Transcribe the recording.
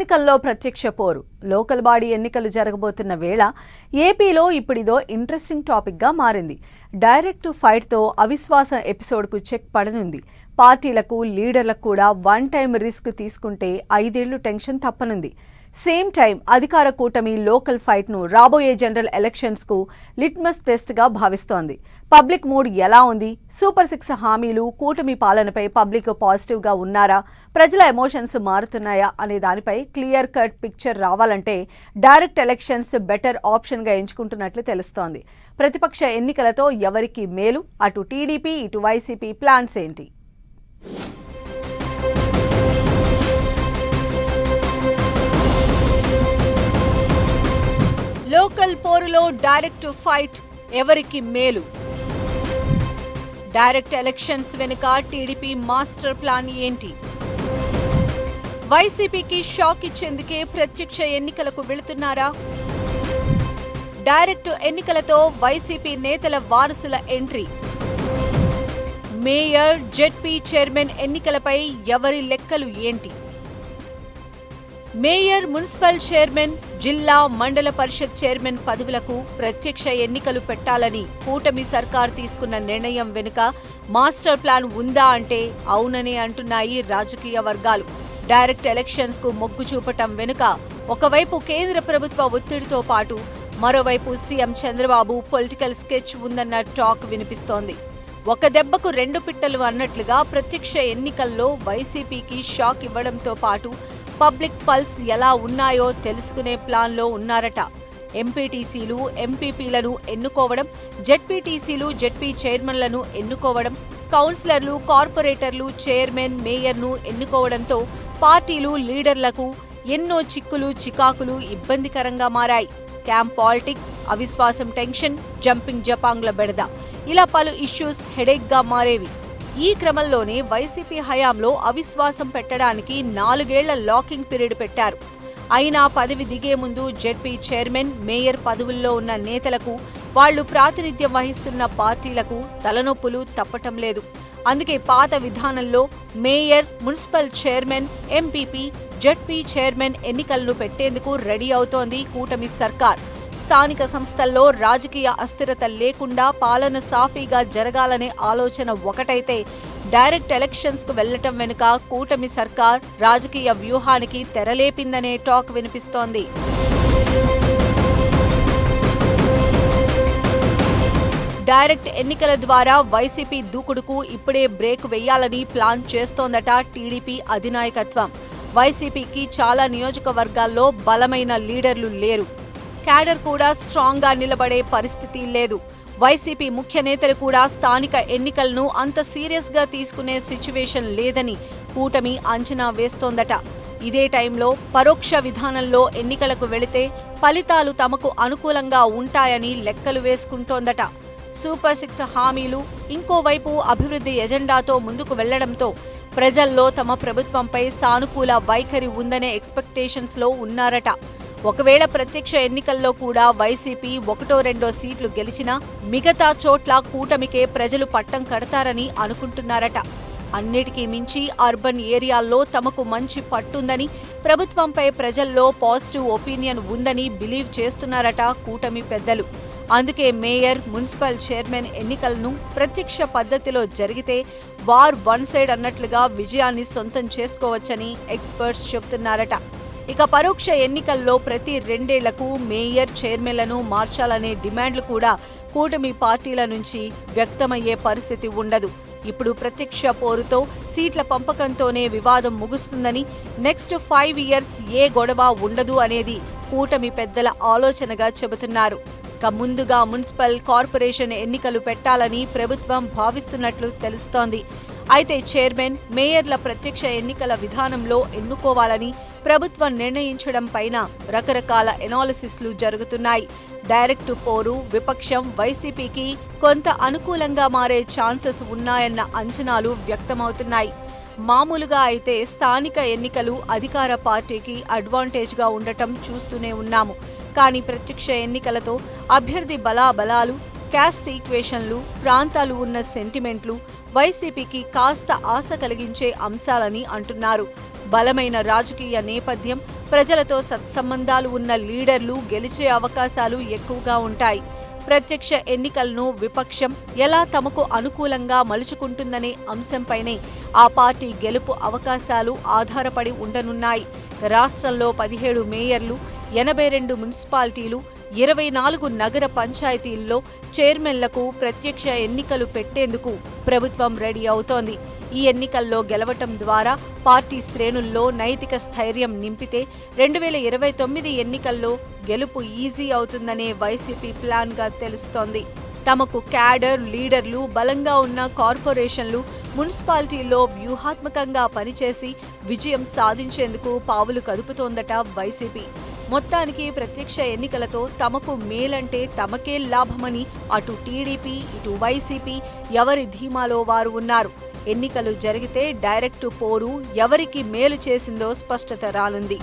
ఎన్నికల్లో ప్రత్యక్ష పోరు లోకల్ బాడీ ఎన్నికలు జరగబోతున్న వేళ ఏపీలో ఇప్పుడిదో ఇంట్రెస్టింగ్ టాపిక్గా మారింది. డైరెక్ట్ ఫైట్తో అవిశ్వాసం ఎపిసోడ్కు చెక్ పడనుంది. పార్టీలకు లీడర్లకు కూడా వన్ టైం రిస్క్ తీసుకుంటే 5 ఏళ్లు టెన్షన్ తప్పనుంది. సేమ్ టైం అధికార కూటమి లోకల్ ఫైట్ను రాబోయే జనరల్ ఎలక్షన్స్కు లిట్మస్ టెస్ట్గా భావిస్తోంది. పబ్లిక్ మూడ్ ఎలా ఉంది? సూపర్ 6 హామీలు, కూటమి పాలనపై పబ్లిక్ పాజిటివ్గా ఉన్నారా? ప్రజల ఎమోషన్స్ మారుతున్నాయా అనే దానిపై క్లియర్ కట్ పిక్చర్ రావాలంటే డైరెక్ట్ ఎలక్షన్స్ బెటర్ ఆప్షన్గా ఎంచుకుంటున్నట్లు తెలుస్తోంది. ప్రతిపక్ష ఎన్నికలతో ఎవరికి మేలు? అటు టీడీపీ ఇటు వైసీపీ ప్లాన్స్ ఏంటి? లోకల్ పోరులో డైరెక్ట్ ఫైట్ ఎవరికి మేలు? డైరెక్ట్ ఎలక్షన్స్ వెనుక టీడీపీ మాస్టర్ ప్లాన్ ఏంటి? వైసీపీకి షాక్ ఇచ్చేందుకే ప్రత్యక్ష ఎన్నికలకు వెళుతున్నారా? డైరెక్ట్ ఎన్నికలతో వైసీపీ నేతల వారసుల ఎంట్రీ. మేయర్, జెడ్పీ చైర్మన్ ఎన్నికలపై ఎవరి లెక్కలు ఏంటి? మేయర్, మున్సిపల్ చైర్మన్, జిల్లా, మండల పరిషత్ చైర్మన్ పదవులకు ప్రత్యక్ష ఎన్నికలు పెట్టాలని కూటమి సర్కార్ తీసుకున్న నిర్ణయం వెనుక మాస్టర్ ప్లాన్ ఉందా అంటే అవుననే అంటున్నాయి రాజకీయ వర్గాలు. డైరెక్ట్ ఎలక్షన్స్ కు మొగ్గు చూపటం వెనుక ఒకవైపు కేంద్ర ప్రభుత్వ ఒత్తిడితో పాటు మరోవైపు సీఎం చంద్రబాబు పొలిటికల్ స్కెచ్ ఉందన్న టాక్ వినిపిస్తోంది. ఒక దెబ్బకు 2 పిట్టలు అన్నట్లుగా ప్రత్యక్ష ఎన్నికల్లో వైసీపీకి షాక్ ఇవ్వడంతో పాటు పబ్లిక్ పల్స్ ఎలా ఉన్నాయో తెలుసుకునే ప్లాన్లో ఉన్నారట. ఎంపీటీసీలు, ఎంపీపీలను ఎన్నుకోవడం, జెడ్పీటీసీలు, జెడ్పీ చైర్మన్లను ఎన్నుకోవడం, కౌన్సిలర్లు, కార్పొరేటర్లు, చైర్మన్, మేయర్ను ఎన్నుకోవడంతో పార్టీలు, లీడర్లకు ఎన్నో చిక్కులు, చికాకులు ఇబ్బందికరంగా మారాయి. క్యాంప్ పాలిటిక్స్, అవిశ్వాసం టెన్షన్, జంపింగ్ జపాంగ్ల బెడద, ఇలా పలు ఇష్యూస్ హెడేక్గా మారేవి. ఈ క్రమంలోనే వైసీపీ హయాంలో అవిశ్వాసం పెట్టడానికి 4 ఏళ్ల లాకింగ్ పీరియడ్ పెట్టారు. అయినా పదవి దిగే ముందు జెడ్పీ చైర్మన్, మేయర్ పదవుల్లో ఉన్న నేతలకు, వాళ్లు ప్రాతినిధ్యం వహిస్తున్న పార్టీలకు తలనొప్పులు తప్పటం లేదు. అందుకే పాత విధానంలో mayor, municipal chairman, MPP, ZP chairman ఎన్నికలను పెట్టేందుకు రెడీ అవుతోంది కూటమి సర్కార్. స్థానిక సంస్థల్లో రాజకీయ అస్థిరత లేకుండా పాలన సాఫీగా జరగాలనే ఆలోచన ఒకటైతే, డైరెక్ట్ ఎలక్షన్స్ కు వెళ్లటం వెనుక కూటమి సర్కార్ రాజకీయ వ్యూహానికి తెరలేపిందనే టాక్ వినిపిస్తోంది. డైరెక్ట్ ఎన్నికల ద్వారా వైసీపీ దూకుడుకు ఇప్పుడే బ్రేక్ వేయాలని ప్లాన్ చేస్తోందట టీడీపీ అధినాయకత్వం. వైసీపీకి చాలా నియోజకవర్గాల్లో బలమైన లీడర్లు లేరు. క్యాడర్ కూడా స్ట్రాంగ్ గా నిలబడే పరిస్థితి లేదు. వైసీపీ ముఖ్య నేతలు కూడా స్థానిక ఎన్నికలను అంత సీరియస్ గా తీసుకునే సిచ్యువేషన్ లేదని కూటమి అంచనా వేస్తోందట. ఇదే టైంలో పరోక్ష విధానంలో ఎన్నికలకు వెళితే ఫలితాలు తమకు అనుకూలంగా ఉంటాయని లెక్కలు వేసుకుంటోందట. సూపర్ 6 హామీలు, ఇంకోవైపు అభివృద్ధి ఎజెండాతో ముందుకు వెళ్లడంతో ప్రజల్లో తమ ప్రభుత్వంపై సానుకూల వైఖరి ఉందనే ఎక్స్పెక్టేషన్స్ లో ఉన్నారట. ఒకవేళ ప్రత్యక్ష ఎన్నికల్లో కూడా వైసీపీ 1-2 సీట్లు గెలిచినా మిగతా చోట్ల కూటమికే ప్రజలు పట్టం కడతారని అనుకుంటున్నారట. అన్నిటికీ మించి అర్బన్ ఏరియాల్లో తమకు మంచి పట్టుందని, ప్రభుత్వంపై ప్రజల్లో పాజిటివ్ ఒపీనియన్ ఉందని బిలీవ్ చేస్తున్నారట కూటమి పెద్దలు. అందుకే మేయర్, మున్సిపల్ చైర్మన్ ఎన్నికలను ప్రత్యక్ష పద్ధతిలో జరిగితే వార్ వన్ సైడ్ అన్నట్లుగా విజయాన్ని సొంతం చేసుకోవచ్చని ఎక్స్పర్ట్స్ చెబుతున్నారట. ఇక పరోక్ష ఎన్నికల్లో ప్రతి 2 ఏళ్లకు మేయర్, చైర్మన్లను మార్చాలనే డిమాండ్లు కూడా కూటమి పార్టీల నుంచి వ్యక్తమయ్యే పరిస్థితి ఉండదు. ఇప్పుడు ప్రత్యక్ష పోరుతో సీట్ల పంపకంతోనే వివాదం ముగుస్తుందని, నెక్స్ట్ 5 ఇయర్స్ ఏ గొడవ ఉండదు అనేది కూటమి పెద్దల ఆలోచనగా చెబుతున్నారు. ఇక ముందుగా మున్సిపల్, కార్పొరేషన్ ఎన్నికలు పెట్టాలని ప్రభుత్వం భావిస్తున్నట్లు తెలుస్తోంది. అయితే చైర్మన్, మేయర్ల ప్రత్యక్ష ఎన్నికల విధానంలో ఎన్నుకోవాలని ప్రభుత్వం నిర్ణయించడం పైన రకరకాల ఎనాలిసిస్లు జరుగుతున్నాయి. డైరెక్ట్ పోరు విపక్షం వైసీపీకి కొంత అనుకూలంగా మారే ఛాన్సెస్ ఉన్నాయన్న అంచనాలు వ్యక్తమవుతున్నాయి. మామూలుగా అయితే స్థానిక ఎన్నికలు అధికార పార్టీకి అడ్వాంటేజ్గా ఉండటం చూస్తూనే ఉన్నాము. కానీ ప్రత్యక్ష ఎన్నికలతో అభ్యర్థి బలాబలాలు, క్యాస్ట్ ఈక్వేషన్లు, ప్రాంతాలు ఉన్న సెంటిమెంట్లు వైసీపీకి కాస్త ఆశ కలిగించే అంశాలని అంటున్నారు. బలమైన రాజకీయ నేపథ్యం, ప్రజలతో సత్సంబంధాలు ఉన్న లీడర్లు గెలిచే అవకాశాలు ఎక్కువగా ఉంటాయి. ప్రత్యక్ష ఎన్నికలను విపక్షం ఎలా తమకు అనుకూలంగా మలుచుకుంటుందనే అంశంపైనే ఆ పార్టీ గెలుపు అవకాశాలు ఆధారపడి ఉండనున్నాయి. రాష్ట్రంలో 17 మేయర్లు, 82 మున్సిపాలిటీలు, 24 నగర పంచాయతీల్లో చైర్మన్లకు ప్రత్యక్ష ఎన్నికలు పెట్టేందుకు ప్రభుత్వం రెడీ అవుతోంది. ఈ ఎన్నికల్లో గెలవటం ద్వారా పార్టీ శ్రేణుల్లో నైతిక స్థైర్యం నింపితే 2029 ఎన్నికల్లో గెలుపు ఈజీ అవుతుందనే వైసీపీ ప్లాన్గా తెలుస్తోంది. తమకు క్యాడర్, లీడర్లు బలంగా ఉన్న కార్పొరేషన్లు, మున్సిపాలిటీల్లో వ్యూహాత్మకంగా పనిచేసి విజయం సాధించేందుకు పావులు కదుపుతోందట వైసీపీ. మొత్తానికి ప్రత్యక్ష ఎన్నికలతో తమకు మేలంటే తమకే లాభమని అటు టీడీపీ, ఇటు వైసీపీ ఎవరి ధీమాలో వారు ఉన్నారు. ఎన్నికలు జరిగితే డైరెక్టు పోరు ఎవరికి మేలు చేసిందో స్పష్టత రానుంది.